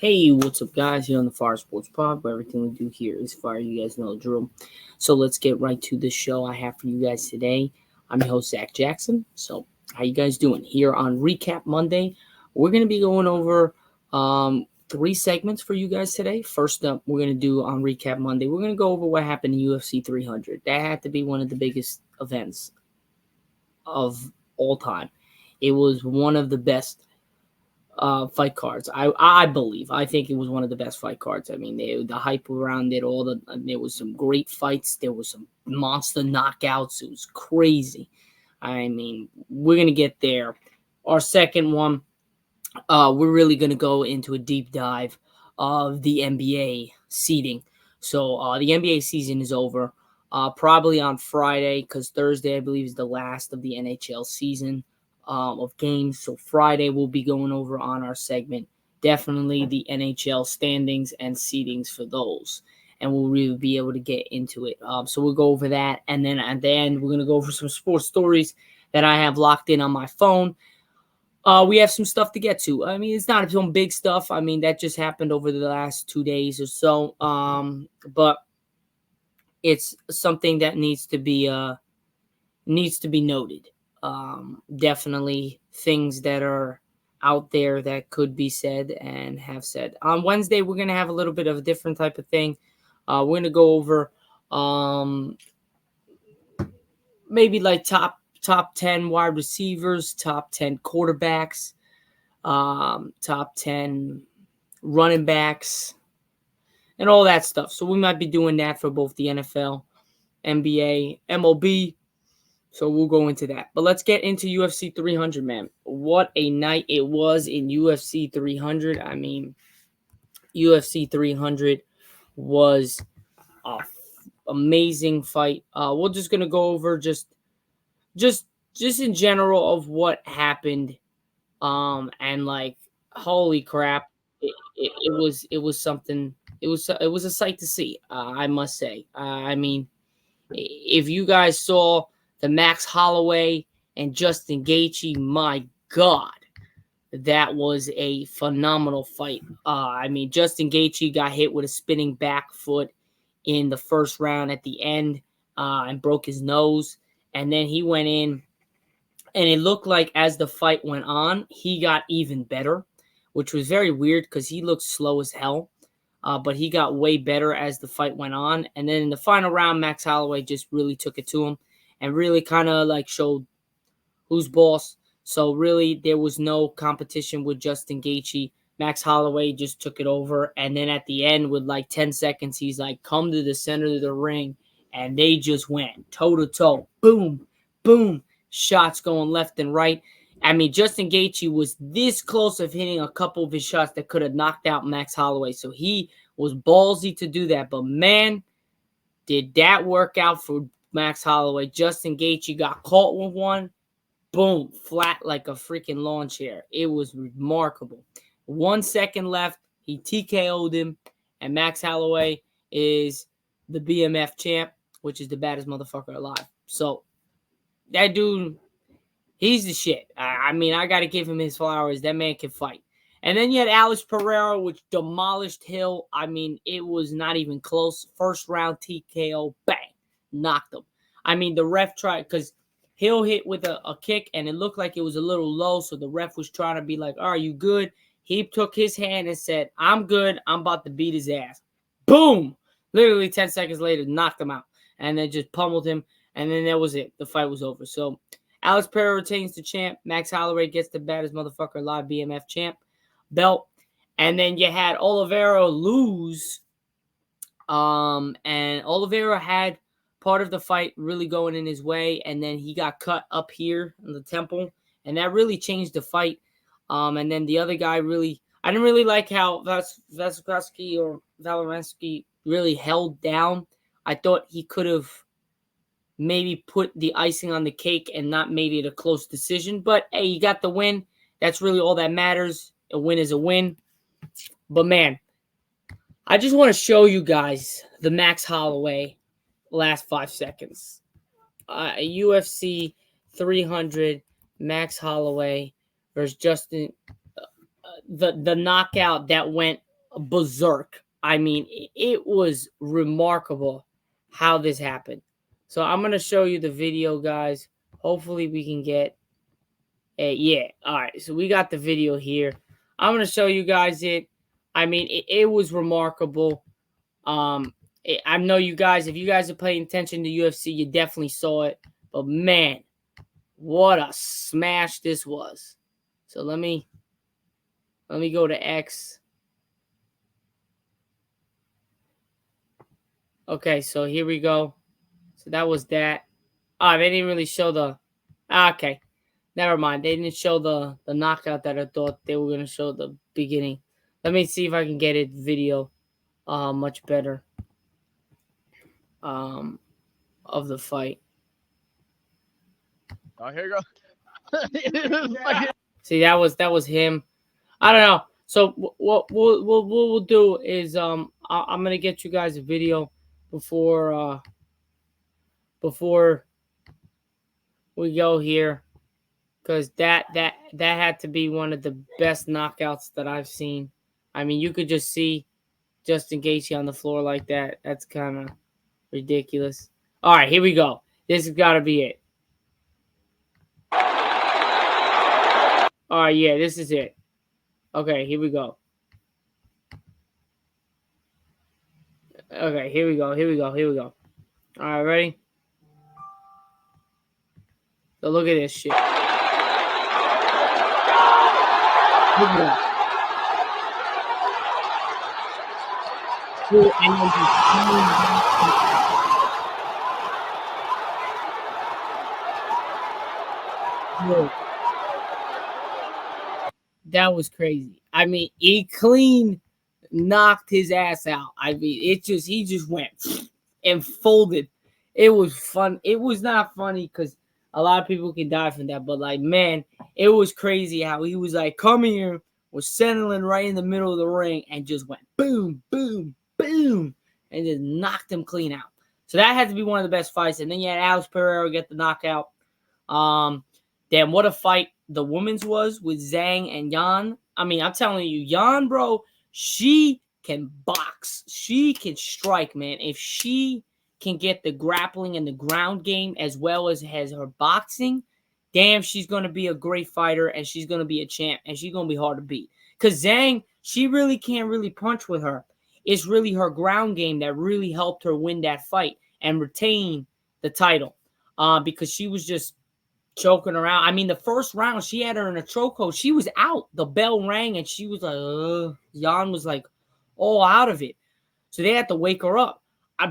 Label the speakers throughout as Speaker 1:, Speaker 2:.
Speaker 1: Hey, what's up, guys? Here on the Fire Sports Pod, where everything we do here is fire. You guys know the drill. So let's get right to the show I have for you guys today. I'm your host, Zack Jackson. So, how you guys doing? Here on Recap Monday, we're going to be going over three segments for you guys today. First up, we're going to do on Recap Monday, we're going to go over what happened in UFC 300. That had to be one of the biggest events of all time. It was one of the best fight cards. I think it was one of the best fight cards. I mean, the hype around it, there was some great fights. There was some monster knockouts. It was crazy. I mean, we're gonna get there. Our second one, we're really gonna go into a deep dive of the NBA seeding. So the NBA season is over. Probably on Friday, because Thursday I believe is the last of the NHL season of games. So Friday we'll be going over on our segment definitely the NHL standings and seedings for those, and we'll really be able to get into it. So we'll go over that, and then at the end we're gonna go over some sports stories that I have locked in on my phone. We have some stuff to get to. I mean, it's not some big stuff. I mean, that just happened over the last 2 days or so. But it's something that needs to be noted. Definitely things that are out there that could be said and have said. On Wednesday, we're gonna have a little bit of a different type of thing. We're gonna go over maybe like top 10 wide receivers, top 10 quarterbacks, top 10 running backs, and all that stuff. So we might be doing that for both the NFL, NBA, MLB. So we'll go into that. But let's get into UFC 300, man. What a night it was in UFC 300. I mean, UFC 300 was a amazing fight. We're just gonna go over just in general of what happened. And like, holy crap, it was something. It was a sight to see. I must say. I mean, if you guys saw the Max Holloway and Justin Gaethje, my God, that was a phenomenal fight. I mean, Justin Gaethje got hit with a spinning back foot in the first round at the end and broke his nose. And then he went in, and it looked like as the fight went on, he got even better, which was very weird because he looked slow as hell. But he got way better as the fight went on. And then in the final round, Max Holloway just really took it to him and really kind of like showed who's boss. So really, there was no competition with Justin Gaethje. Max Holloway just took it over. And then at the end, with like 10 seconds, he's like, come to the center of the ring. And they just went toe-to-toe. Boom, boom. Shots going left and right. I mean, Justin Gaethje was this close of hitting a couple of his shots that could have knocked out Max Holloway. So he was ballsy to do that. But, man, did that work out for Max Holloway. Justin Gaethje got caught with one. Boom, flat like a freaking lawn chair. It was remarkable. 1 second left. He TKO'd him. And Max Holloway is the BMF champ, which is the baddest motherfucker alive. So, that dude, he's the shit. I mean, I got to give him his flowers. That man can fight. And then you had Alex Pereira, which demolished Hill. I mean, it was not even close. First round TKO, bang, knocked him. I mean, the ref tried, because Hill hit with a kick, and it looked like it was a little low, so the ref was trying to be like, are you good? He took his hand and said, I'm good. I'm about to beat his ass. Boom! Literally 10 seconds later, knocked him out. And then just pummeled him, and then that was it. The fight was over. So Alex Pereira retains the champ. Max Holloway gets the baddest motherfucker alive BMF champ belt. And then you had Oliveira lose. And Oliveira had part of the fight really going in his way, and then he got cut up here in the temple, and that really changed the fight. And then the other guy I didn't really like how Valorensky really held down. I thought he could have maybe put the icing on the cake and not made it a close decision. But, hey, you got the win. That's really all that matters. A win is a win. But, man, I just want to show you guys the Max Holloway last 5 seconds. UFC 300, Max Holloway versus Justin. The knockout that went berserk. I mean, it was remarkable how this happened. So I'm gonna show you the video, guys. Hopefully we can get a yeah. All right, so we got the video here. I'm gonna show you guys it. I mean, it was remarkable. I know you guys. If you guys are paying attention to UFC, you definitely saw it. But man, what a smash this was. So let me go to X. Okay, so here we go. So that was that. They didn't really show the. Okay, never mind. They didn't show the knockout that I thought they were gonna show the beginning. Let me see if I can get it video, much better. Of the fight.
Speaker 2: Oh, here you go.
Speaker 1: See, that was him. I don't know. So what we'll do is I'm gonna get you guys a video before we go here, because that had to be one of the best knockouts that I've seen. I mean, you could just see Justin Gaethje on the floor like that. That's kind of ridiculous. All right, here we go. This has got to be it. All right, yeah, this is it. Okay, here we go. Okay, here we go. All right, ready? So look at this shit. Look at that. That was crazy. I mean, he clean knocked his ass out. I mean, he just went and folded. It was fun. It was not funny because a lot of people can die from that, but like, man, it was crazy how he was like, come here, was settling right in the middle of the ring and just went boom, boom, boom, and just knocked him clean out. So that had to be one of the best fights. And then you had Alex Pereira get the knockout. Damn, what a fight the women's was with Zhang and Yan. I mean, I'm telling you, Yan, bro, she can box. She can strike, man. If she can get the grappling and the ground game as well as has her boxing, damn, she's going to be a great fighter and she's going to be a champ and she's going to be hard to beat. Because Zhang, she really can't really punch with her. It's really her ground game that really helped her win that fight and retain the title, because she was just choking around. I mean, the first round, she had her in a chokehold. She was out. The bell rang, and she was like, Jan was like all out of it. So they had to wake her up.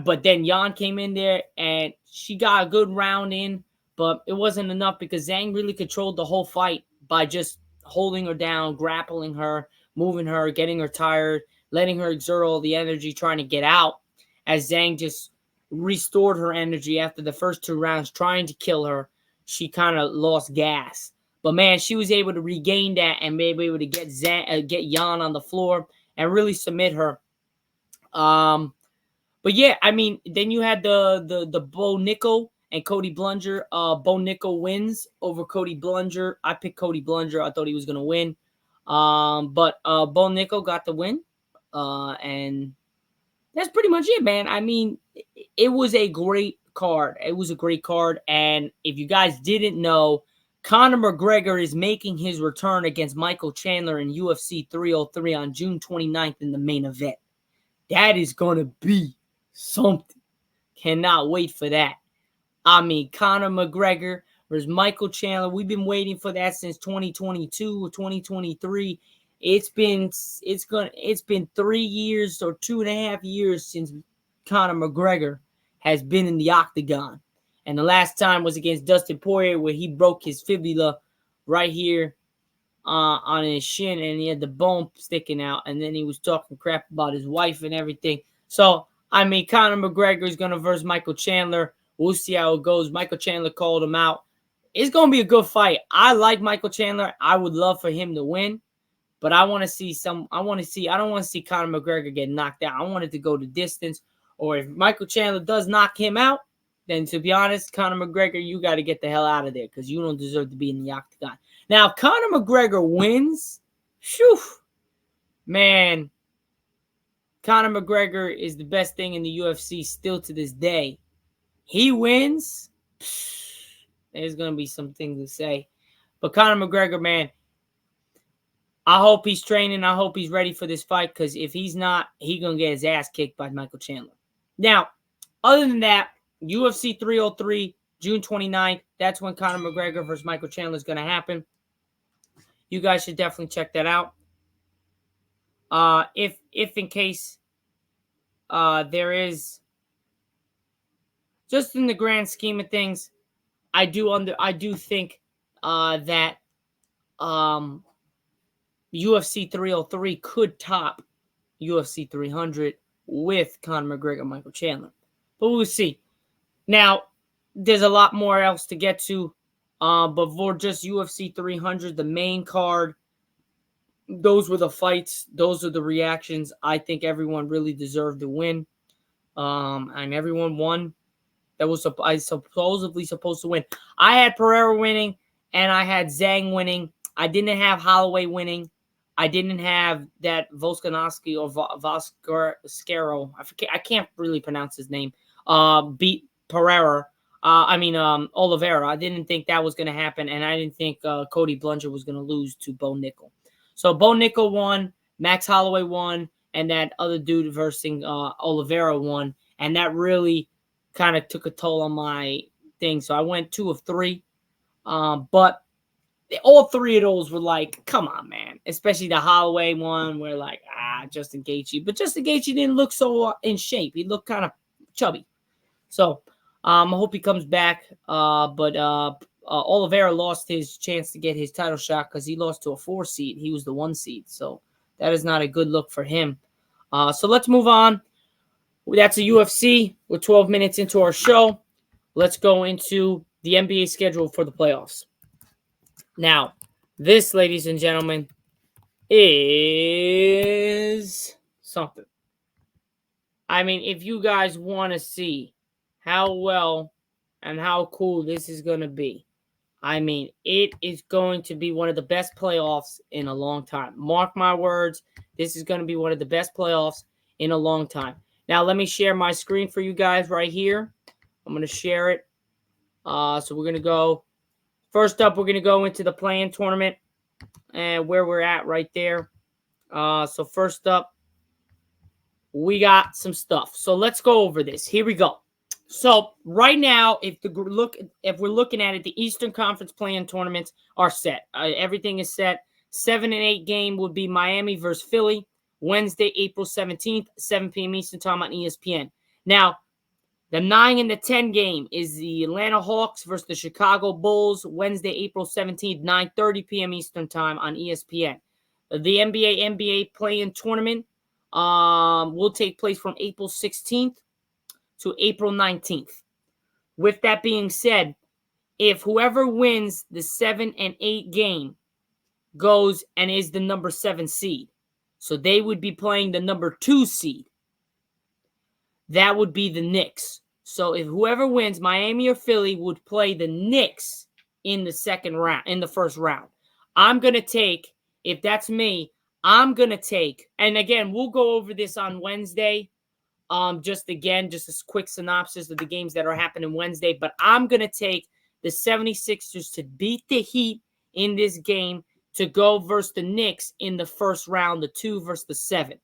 Speaker 1: But then Jan came in there, and she got a good round in, but it wasn't enough because Zhang really controlled the whole fight by just holding her down, grappling her, moving her, getting her tired, letting her exert all the energy, trying to get out, as Zhang just restored her energy after the first 2 rounds, trying to kill her. She kind of lost gas. But, man, she was able to regain that and be able to get Yan on the floor and really submit her. But, yeah, I mean, then you had the Bo Nickel and Cody Blunger. Bo Nickel wins over Cody Blunger. I picked Cody Blunger. I thought he was going to win. But Bo Nickel got the win. And that's pretty much it, man. I mean, it was a great card. It was a great card. And if you guys didn't know, Conor McGregor is making his return against Michael Chandler in UFC 303 on June 29th in the main event. That is going to be something. Cannot wait for that. I mean, Conor McGregor versus Michael Chandler. We've been waiting for that since 2022 or 2023. It's been 3 years or 2.5 years since Conor McGregor has been in the octagon. And the last time was against Dustin Poirier, where he broke his fibula right here on his shin, and he had the bone sticking out, and then he was talking crap about his wife and everything. So, I mean, Conor McGregor is going to verse Michael Chandler. We'll see how it goes. Michael Chandler called him out. It's going to be a good fight. I like Michael Chandler. I would love for him to win. But I want to see I don't want to see Conor McGregor get knocked out. I want it to go the distance. Or if Michael Chandler does knock him out, then to be honest, Conor McGregor, you got to get the hell out of there because you don't deserve to be in the octagon. Now, if Conor McGregor wins, man, Conor McGregor is the best thing in the UFC still to this day. He wins, there's going to be some things to say. But Conor McGregor, man, I hope he's training. I hope he's ready for this fight, because if he's not, he's going to get his ass kicked by Michael Chandler. Now, other than that, UFC 303, June 29th, that's when Conor McGregor versus Michael Chandler is going to happen. You guys should definitely check that out. If in case there is, just in the grand scheme of things, I do think that UFC 303 could top UFC 300 with Conor McGregor, Michael Chandler. But we'll see. Now, there's a lot more else to get to. But for just UFC 300, the main card, those were the fights. Those are the reactions. I think everyone really deserved to win. And everyone won. That was supposedly supposed to win. I had Pereira winning, and I had Zhang winning. I didn't have Holloway winning. I didn't have that Volkanovski or Voscaro. I can't really pronounce his name. Beat Pereira. Oliveira. I didn't think that was going to happen, and I didn't think Cody Blunger was going to lose to Bo Nickel. So Bo Nickel won, Max Holloway won, and that other dude versus Oliveira won, and that really kind of took a toll on my thing. So I went 2 of 3, but all 3 of those were like, come on, man. Especially the Holloway one, where like, Justin Gaethje. But Justin Gaethje didn't look so in shape. He looked kind of chubby. So I hope he comes back. But Oliveira lost his chance to get his title shot because he lost to a 4 seed. He was the 1 seed. So that is not a good look for him. So let's move on. That's a UFC. We're 12 minutes into our show. Let's go into the NBA schedule for the playoffs. Now, this, ladies and gentlemen, is something. I mean, if you guys want to see how well and how cool this is going to be, I mean, it is going to be one of the best playoffs in a long time. Mark my words, this is going to be one of the best playoffs in a long time. Now, let me share my screen for you guys right here. I'm going to share it. So we're going to go. First up, we're going to go into the play-in tournament and where we're at right there. So first up, we got some stuff. So let's go over this. Here we go. So right now, if we're looking at it, the Eastern Conference play-in tournaments are set. Everything is set. 7 and 8 game would be Miami versus Philly, Wednesday, April 17th, 7 p.m. Eastern time on ESPN. Now, the 9 and the 10 game is the Atlanta Hawks versus the Chicago Bulls, Wednesday, April 17th, 9:30 p.m. Eastern time on ESPN. The NBA play-in tournament will take place from April 16th to April 19th. With that being said, if whoever wins the 7 and 8 game goes and is the number 7 seed, so they would be playing the number 2 seed, that would be the Knicks. So if whoever wins, Miami or Philly, would play the Knicks in the first round. I'm going to take, if that's me, I'm going to take, and again, we'll go over this on Wednesday. Just a quick synopsis of the games that are happening Wednesday. But I'm going to take the 76ers to beat the Heat in this game to go versus the Knicks in the first round, the 2 versus the 7.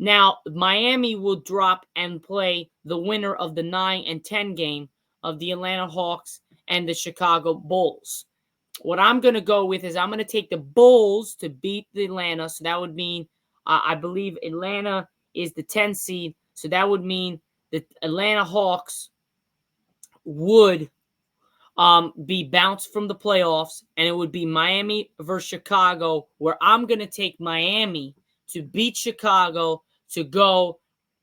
Speaker 1: Now, Miami will drop and play the winner of the 9 and 10 game of the Atlanta Hawks and the Chicago Bulls. What I'm going to go with is I'm going to take the Bulls to beat the Atlanta. So that would mean, I believe Atlanta is the 10 seed. So that would mean the Atlanta Hawks would be bounced from the playoffs, and it would be Miami versus Chicago, where I'm going to take Miami to beat Chicago to go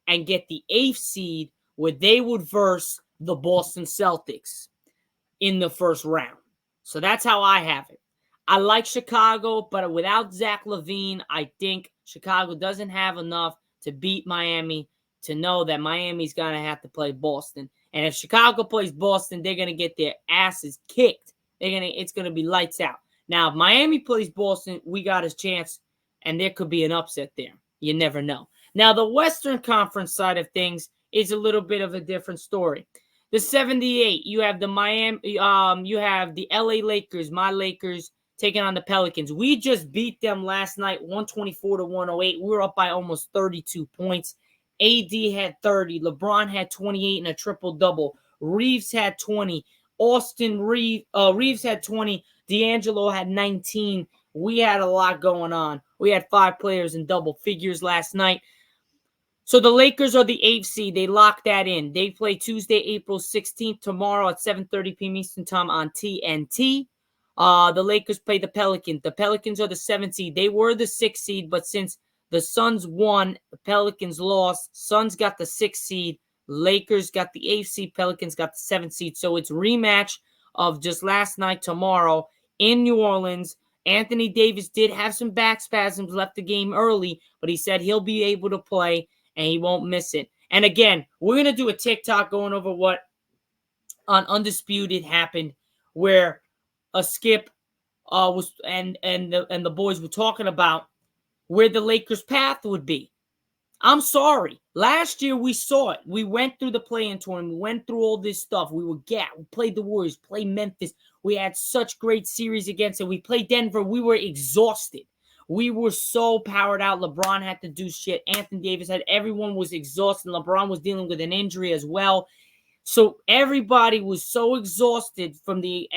Speaker 1: and get the 8th seed, where they would verse the Boston Celtics in the first round. So that's how I have it. I like Chicago, but without Zach LaVine, I think Chicago doesn't have enough to beat Miami, to know that Miami's going to have to play Boston. And if Chicago plays Boston, they're going to get their asses kicked. It's going to be lights out. Now, if Miami plays Boston, we got a chance, and there could be an upset there. You never know. Now, the Western Conference side of things is a little bit of a different story. The 78, you have the you have the LA Lakers, my Lakers, taking on the Pelicans. We just beat them last night, 124 to 108. We were up by almost 32 points. AD had 30. LeBron had 28 and a triple-double. Reeves had 20. Reeves had 20. D'Angelo had 19. We had a lot going on. We had 5 players in double figures last night. So the Lakers are the 8th seed. They locked that in. They play Tuesday, April 16th, tomorrow at 7:30 p.m. Eastern Time on TNT. The Lakers play the Pelicans. The Pelicans are the 7th seed. They were the 6th seed, but since the Suns won, the Pelicans lost. Suns got the 6th seed. Lakers got the 8th seed. Pelicans got the 7th seed. So it's rematch of just last night, tomorrow in New Orleans. Anthony Davis did have some back spasms, left the game early, but he said he'll be able to play and he won't miss it. And again, we're going to do a TikTok going over what on Undisputed happened, where a Skip was and the boys were talking about where the Lakers' path would be. I'm sorry. Last year we saw it. We went through the play-in tournament. We went through all this stuff. We played the Warriors, played Memphis. We had such great series against it. We played Denver. We were exhausted. We were so powered out. LeBron had to do shit. Anthony Davis everyone was exhausted. LeBron was dealing with an injury as well. So everybody was so exhausted from the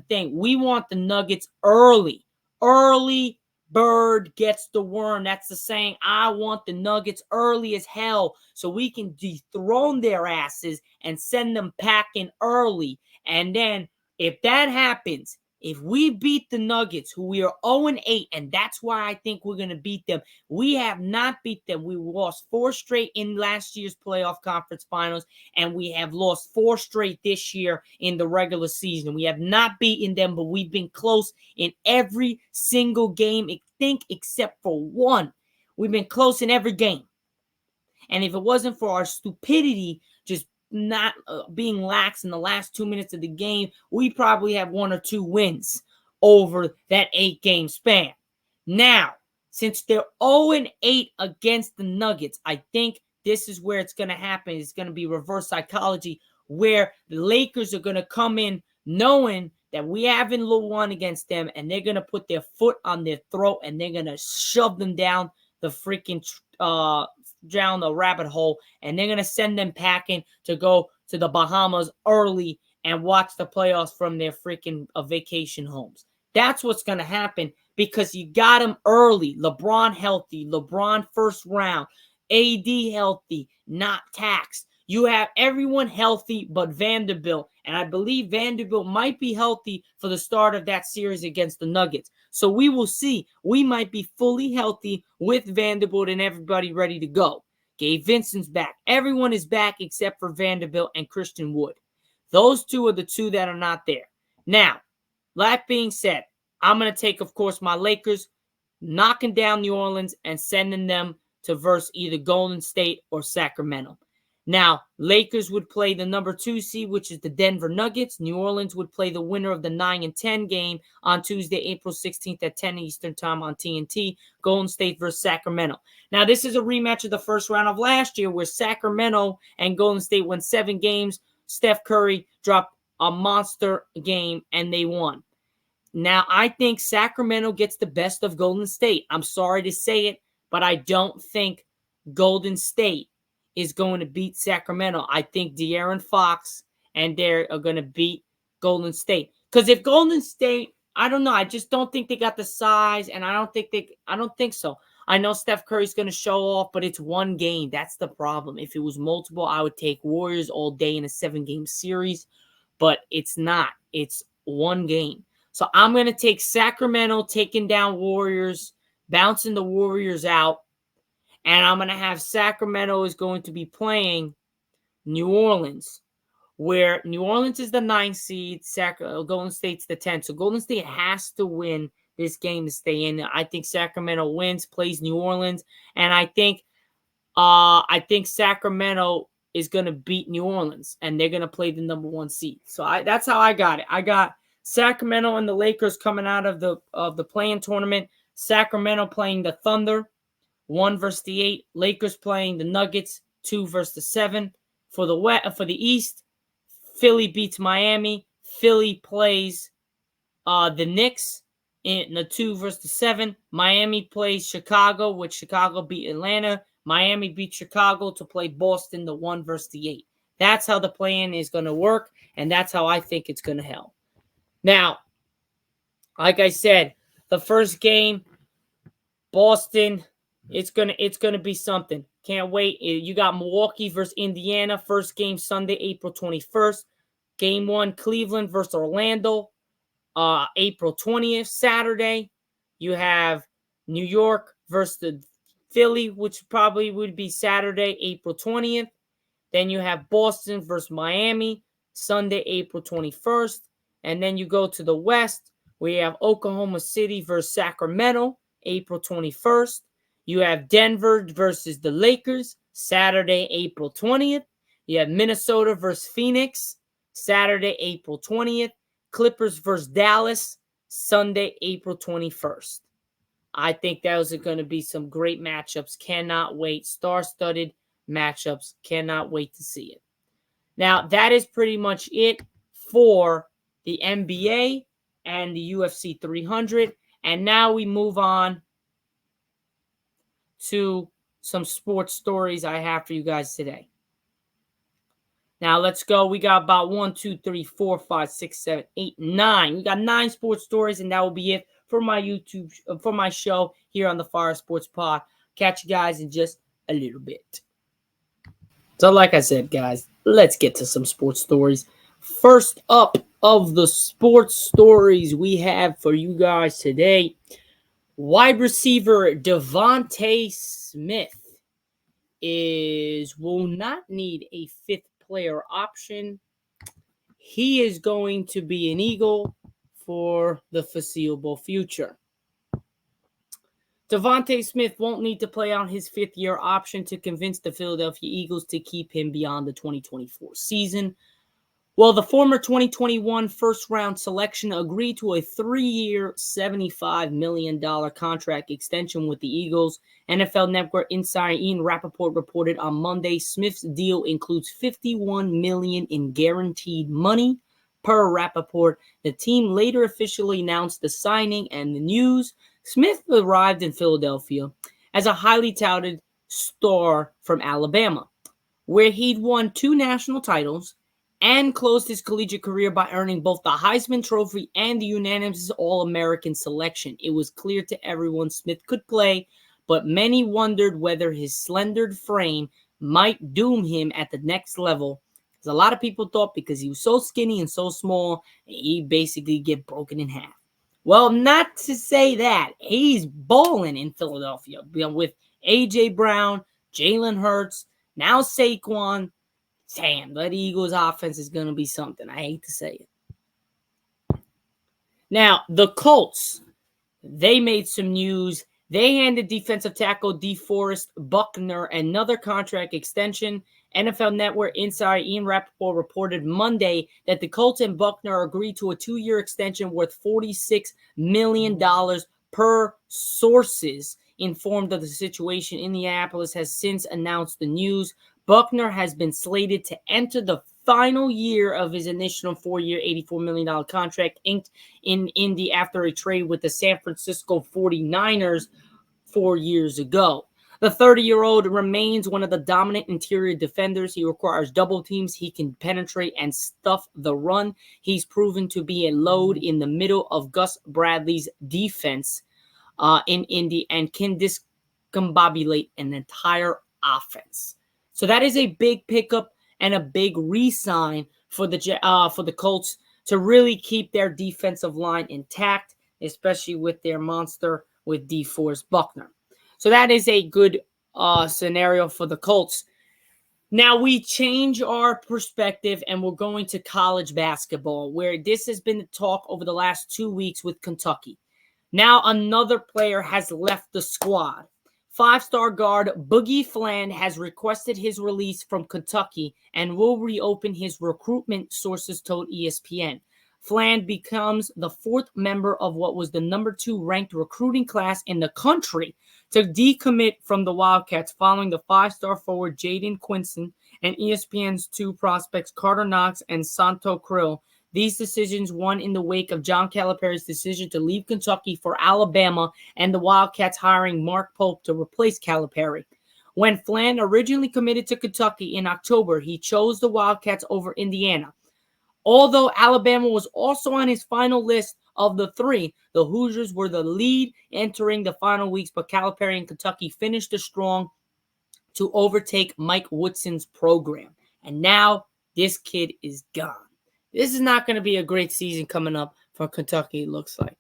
Speaker 1: thing. We want the Nuggets early. Early bird gets the worm. That's the saying. I want the Nuggets early as hell so we can dethrone their asses and send them packing early. And then if that happens, if we beat the Nuggets, who we are 0-8, and that's why I think we're going to beat them. We have not beat them. We lost 4 straight in last year's playoff conference finals, and we have lost 4 straight this year in the regular season. We have not beaten them, but we've been close in every single game, I think, except for one. We've been close in every game. And if it wasn't for our stupidity, just not being lax in the last 2 minutes of the game, we probably have 1 or 2 wins over that 8-game span. Now, since they're 0-8 against the Nuggets, I think this is where it's going to happen. It's going to be reverse psychology, where the Lakers are going to come in knowing that we haven't won against them, and they're going to put their foot on their throat, and they're going to shove them down the freaking down the rabbit hole, and they're going to send them packing to go to the Bahamas early and watch the playoffs from their freaking vacation homes. That's what's going to happen because you got them early. LeBron healthy, LeBron first round, AD healthy, not taxed. You have everyone healthy but Vanderbilt, and I believe Vanderbilt might be healthy for the start of that series against the Nuggets. So we will see. We might be fully healthy with Vanderbilt and everybody ready to go. Gabe Vincent's back. Everyone is back except for Vanderbilt and Christian Wood. Those 2 are the 2 that are not there. Now, that being said, I'm going to take, of course, my Lakers, knocking down New Orleans and sending them to verse either Golden State or Sacramento. Now, Lakers would play the number 2 seed, which is the Denver Nuggets. New Orleans would play the winner of the 9 and 10 game on Tuesday, April 16th at 10 Eastern Time on TNT. Golden State versus Sacramento. Now, this is a rematch of the first round of last year where Sacramento and Golden State won 7 games. Steph Curry dropped a monster game, and they won. Now, I think Sacramento gets the best of Golden State. I'm sorry to say it, but I don't think Golden State is going to beat Sacramento. I think De'Aaron Fox and they are going to beat Golden State. Because if Golden State, I don't know, I just don't think they got the size, and I don't think so. I know Steph Curry's going to show off, but it's 1 game. That's the problem. If it was multiple, I would take Warriors all day in a 7-game series, but it's not. It's 1 game. So I'm going to take Sacramento taking down Warriors, bouncing the Warriors out. And I'm going to have Sacramento is going to be playing New Orleans, where New Orleans is the 9th seed, Golden State's the 10th. So Golden State has to win this game to stay in. I think Sacramento wins, plays New Orleans, and I think Sacramento is going to beat New Orleans, and they're going to play the number 1 seed. So that's how I got it. I got Sacramento and the Lakers coming out of the play-in tournament. Sacramento playing the Thunder. 1 versus the 8. Lakers playing the Nuggets, 2 versus the 7. For the East, Philly beats Miami. Philly plays the Knicks in the 2 versus the 7. Miami plays Chicago, which Chicago beat Atlanta. Miami beat Chicago to play Boston, the 1 versus the 8. That's how the play-in is going to work, and that's how I think it's going to help. Now, like I said, the first game, Boston, it's gonna be something. Can't wait. You got Milwaukee versus Indiana. First game Sunday, April 21st. Game 1, Cleveland versus Orlando, April 20th, Saturday. You have New York versus the Philly, which probably would be Saturday, April 20th. Then you have Boston versus Miami, Sunday, April 21st. And then you go to the West, where you have Oklahoma City versus Sacramento, April 21st. You have Denver versus the Lakers, Saturday, April 20th. You have Minnesota versus Phoenix, Saturday, April 20th. Clippers versus Dallas, Sunday, April 21st. I think those are going to be some great matchups. Cannot wait. Star-studded matchups. Cannot wait to see it. Now, that is pretty much it for the NBA and the UFC 300. And now we move on to some sports stories I have for you guys today. Now, let's go. We got about 1, 2, 3, 4, 5, 6, 7, 8, 9. We got 9 sports stories, and that will be it for my for my show here on the Fire Sports Pod. Catch you guys in just a little bit. So like I said, guys, let's get to some sports stories. First up of the sports stories we have for you guys today, wide receiver Devontae Smith will not need a 5th player option. He is going to be an Eagle for the foreseeable future. Devontae Smith won't need to play on his 5th-year option to convince the Philadelphia Eagles to keep him beyond the 2024 season. Well, the former 2021 first-round selection agreed to a 3-year, $75 million contract extension with the Eagles. NFL Network insider Ian Rappaport reported on Monday Smith's deal includes $51 million in guaranteed money. Per Rappaport, the team later officially announced the signing, and the news, Smith arrived in Philadelphia as a highly touted star from Alabama, where he'd won 2 national titles and closed his collegiate career by earning both the Heisman Trophy and the unanimous All-American selection. It was clear to everyone Smith could play, but many wondered whether his slender frame might doom him at the next level. Because a lot of people thought because he was so skinny and so small, he'd basically get broken in half. Well, not to say that. He's balling in Philadelphia with A.J. Brown, Jalen Hurts, now Saquon. Damn, that Eagles offense is going to be something. I hate to say it. Now, the Colts, they made some news. They handed defensive tackle DeForest Buckner another contract extension. NFL Network insider Ian Rappaport reported Monday that the Colts and Buckner agreed to a 2-year extension worth $46 million per. Sources informed of the situation. Indianapolis has since announced the news. Buckner has been slated to enter the final year of his initial 4-year, $84 million contract inked in Indy after a trade with the San Francisco 49ers 4 years ago. The 30-year-old remains one of the dominant interior defenders. He requires double teams. He can penetrate and stuff the run. He's proven to be a load in the middle of Gus Bradley's defense in Indy and can discombobulate an entire offense. So that is a big pickup and a big re-sign for the Colts to really keep their defensive line intact, especially with their monster with DeForest Buckner. So that is a good scenario for the Colts. Now we change our perspective and we're going to college basketball, where this has been the talk over the last 2 weeks with Kentucky. Now another player has left the squad. 5-star guard Boogie Flan has requested his release from Kentucky and will reopen his recruitment, sources told ESPN. Flan becomes the fourth member of what was the number 2 ranked recruiting class in the country to decommit from the Wildcats following the 5-star forward Jaden Quinson and ESPN's 2 prospects Carter Knox and Santo Krill. These decisions won in the wake of John Calipari's decision to leave Kentucky for Alabama and the Wildcats hiring Mark Pope to replace Calipari. When Flan originally committed to Kentucky in October, he chose the Wildcats over Indiana. Although Alabama was also on his final list of the 3, the Hoosiers were the lead entering the final weeks, but Calipari and Kentucky finished strong to overtake Mike Woodson's program. And now this kid is gone. This is not going to be a great season coming up for Kentucky, it looks like.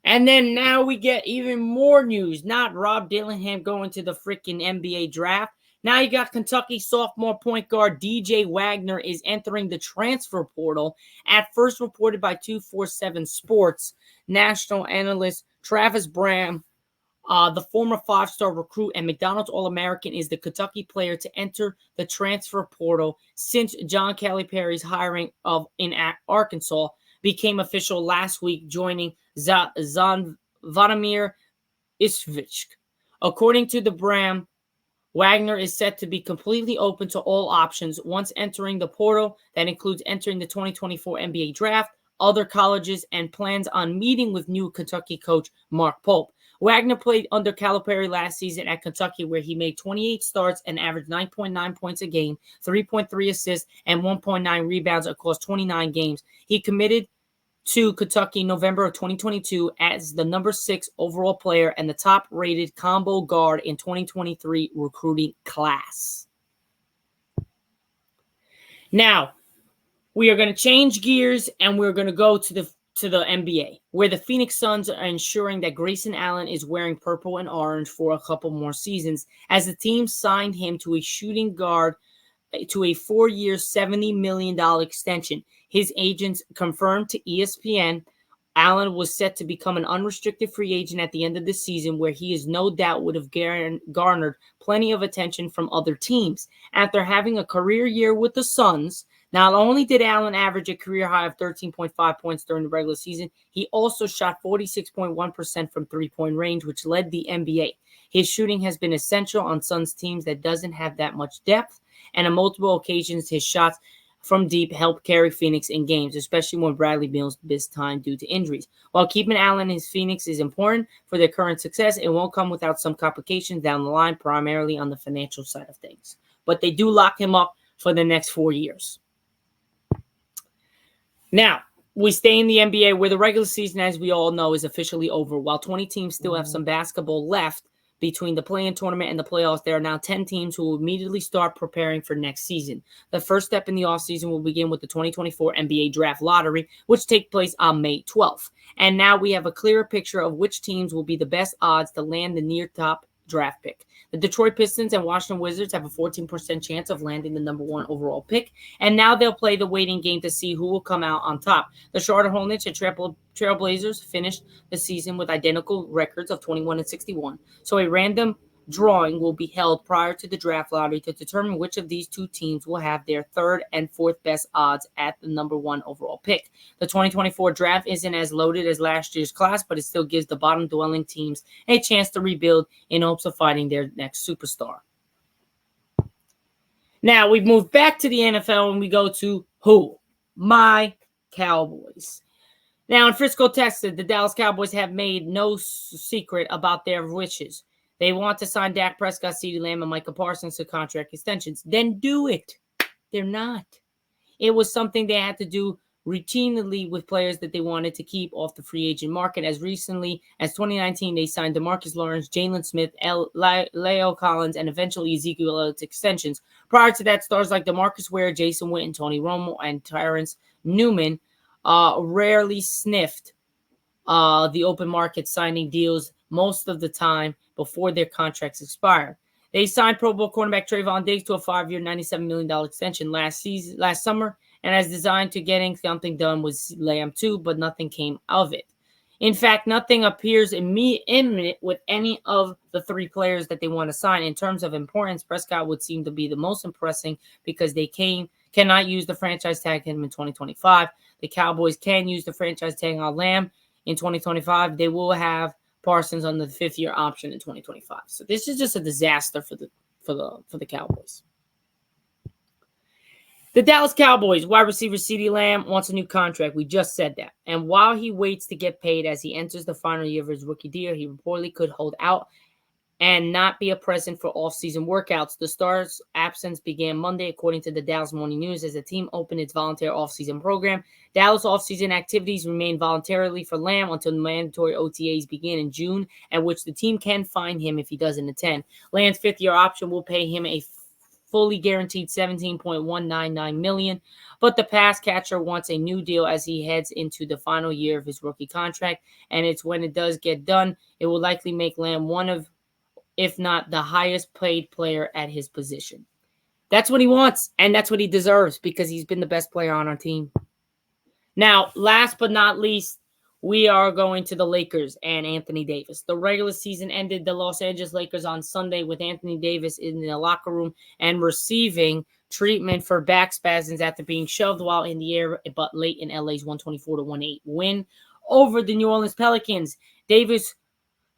Speaker 1: And then now we get even more news. Not Rob Dillingham going to the freaking NBA draft. Now you got Kentucky sophomore point guard DJ Wagner is entering the transfer portal. At first reported by 247 Sports, national analyst Travis Bram, the former 5-star recruit and McDonald's All-American, is the Kentucky player to enter the transfer portal since John Calipari's hiring in Arkansas became official last week, joining Vladimir Ep6. According to the Bram, Wagner is set to be completely open to all options once entering the portal. That includes entering the 2024 NBA draft, other colleges, and plans on meeting with new Kentucky coach Mark Pope. Wagner played under Calipari last season at Kentucky, where he made 28 starts and averaged 9.9 points a game, 3.3 assists, and 1.9 rebounds across 29 games. He committed to Kentucky in November of 2022 as the number 6 overall player and the top-rated combo guard in 2023 recruiting class. Now, we are going to change gears and we're going to go to the NBA, where the Phoenix Suns are ensuring that Grayson Allen is wearing purple and orange for a couple more seasons, as the team signed him to a shooting guard to a 4-year, $70 million extension. His agents confirmed to ESPN Allen was set to become an unrestricted free agent at the end of the season, where he is no doubt would have garnered plenty of attention from other teams. After having a career year with the Suns, not only did Allen average a career high of 13.5 points during the regular season, he also shot 46.1% from three-point range, which led the NBA. His shooting has been essential on Suns teams that doesn't have that much depth, and on multiple occasions his shots from deep helped carry Phoenix in games, especially when Bradley Beal missed time due to injuries. While keeping Allen in Phoenix is important for their current success, it won't come without some complications down the line, primarily on the financial side of things. But they do lock him up for the next 4 years. Now, we stay in the NBA, where the regular season, as we all know, is officially over. While 20 teams still have some basketball left between the play-in tournament and the playoffs, there are now 10 teams who will immediately start preparing for next season. The first step in the offseason will begin with the 2024 NBA Draft Lottery, which takes place on May 12th. And now we have a clearer picture of which teams will be the best odds to land the near-top draft pick. The Detroit Pistons and Washington Wizards have a 14% chance of landing the number 1 overall pick, and now they'll play the waiting game to see who will come out on top. The Charlotte Hornets and Trailblazers finished the season with identical records of 21-61, so a random drawing will be held prior to the draft lottery to determine which of these two teams will have their third and fourth best odds at the number 1 overall pick. The 2024 draft isn't as loaded as last year's class, but it still gives the bottom-dwelling teams a chance to rebuild in hopes of finding their next superstar. Now, we've moved back to the NFL and we go to who? My Cowboys. Now, in Frisco, Texas, the Dallas Cowboys have made no secret about their wishes. They want to sign Dak Prescott, CeeDee Lamb, and Micah Parsons to contract extensions. Then do it. They're not. It was something they had to do routinely with players that they wanted to keep off the free agent market. As recently as 2019, they signed DeMarcus Lawrence, Jalen Smith, Leo Collins, and eventually Ezekiel Elliott's extensions. Prior to that, stars like DeMarcus Ware, Jason Witten, Tony Romo, and Terrence Newman rarely sniffed the open market, signing deals most of the time before their contracts expire. They signed Pro Bowl cornerback Trayvon Diggs to a 5-year, $97 million extension last summer, and as designed to getting something done with Lamb too, but nothing came of it. In fact, nothing appears imminent with any of the 3 players that they want to sign. In terms of importance, Prescott would seem to be the most impressive because they cannot use the franchise tag him in 2025. the Cowboys can use the franchise tag on Lamb in 2025, they will have Parsons on the 5th-year option in 2025. So this is just a disaster for the Cowboys. The Dallas Cowboys wide receiver CeeDee Lamb wants a new contract. We just said that. And while he waits to get paid as he enters the final year of his rookie deal, he reportedly could hold out and not be a present for off-season workouts. The star's absence began Monday, according to the Dallas Morning News, as the team opened its voluntary off-season program. Dallas off-season activities remain voluntarily for Lamb until the mandatory OTAs begin in June, at which the team can fine him if he doesn't attend. Lamb's 5th-year option will pay him a fully guaranteed $17.199 million, but the pass catcher wants a new deal as he heads into the final year of his rookie contract, and it's when it does get done, it will likely make Lamb one of, if not the highest paid player at his position. That's what he wants, and that's what he deserves because he's been the best player on our team. Now, last but not least, we are going to the Lakers and Anthony Davis. The regular season ended the Los Angeles Lakers on Sunday with Anthony Davis in the locker room and receiving treatment for back spasms after being shoved while in the air, but late in LA's 124-108 win over the New Orleans Pelicans. Davis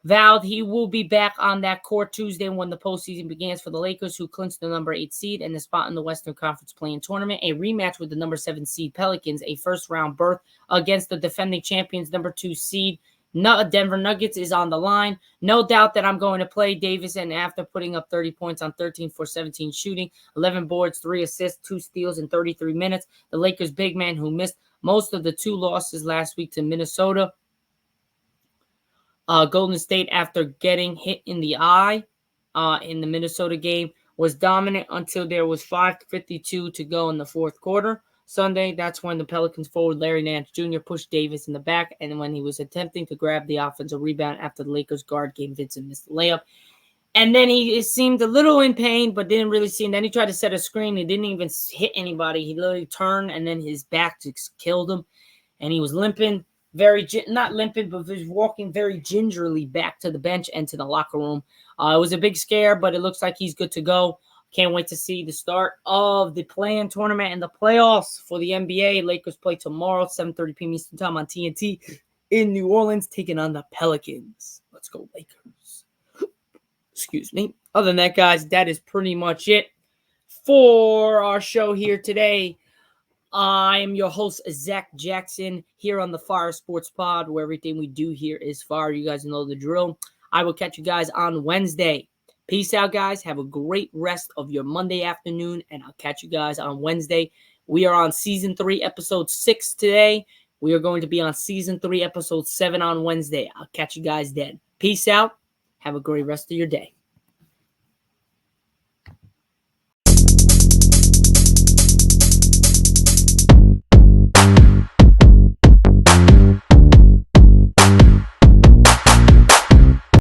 Speaker 1: vowed he will be back on that court Tuesday when the postseason begins for the Lakers, who clinched the number 8 seed and the spot in the Western Conference play-in tournament. A rematch with the number 7 seed Pelicans, a first-round berth against the defending champions, number 2 seed Denver Nuggets, is on the line. No doubt that I'm going to play Davis, and after putting up 30 points on 13 for 17 shooting, 11 boards, 3 assists, 2 steals in 33 minutes, the Lakers' big man, who missed most of the 2 losses last week to Minnesota, Golden State, after getting hit in the eye in the Minnesota game, was dominant until there was 5:52 to go in the fourth quarter. Sunday, that's when the Pelicans forward Larry Nance Jr. pushed Davis in the back, and when he was attempting to grab the offensive rebound after the Lakers guard Gabe Vincent missed the layup. And then he seemed a little in pain, but didn't really see. And then he tried to set a screen. He didn't even hit anybody. He literally turned, and then his back just killed him. And he was limping. Not limping, but was walking very gingerly back to the bench and to the locker room. It was a big scare, but it looks like he's good to go. Can't wait to see the start of the play-in tournament and the playoffs for the NBA. Lakers play tomorrow, 7:30 p.m. Eastern Time on TNT in New Orleans, taking on the Pelicans. Let's go, Lakers. Excuse me. Other than that, guys, that is pretty much it for our show here today. I am your host, Zack Jackson, here on the Fire Sports Pod, where everything we do here is fire. You guys know the drill. I will catch you guys on Wednesday. Peace out, guys. Have a great rest of your Monday afternoon, and I'll catch you guys on Wednesday. We are on Season 3, Episode 6 today. We are going to be on Season 3, Episode 7 on Wednesday. I'll catch you guys then. Peace out. Have a great rest of your day.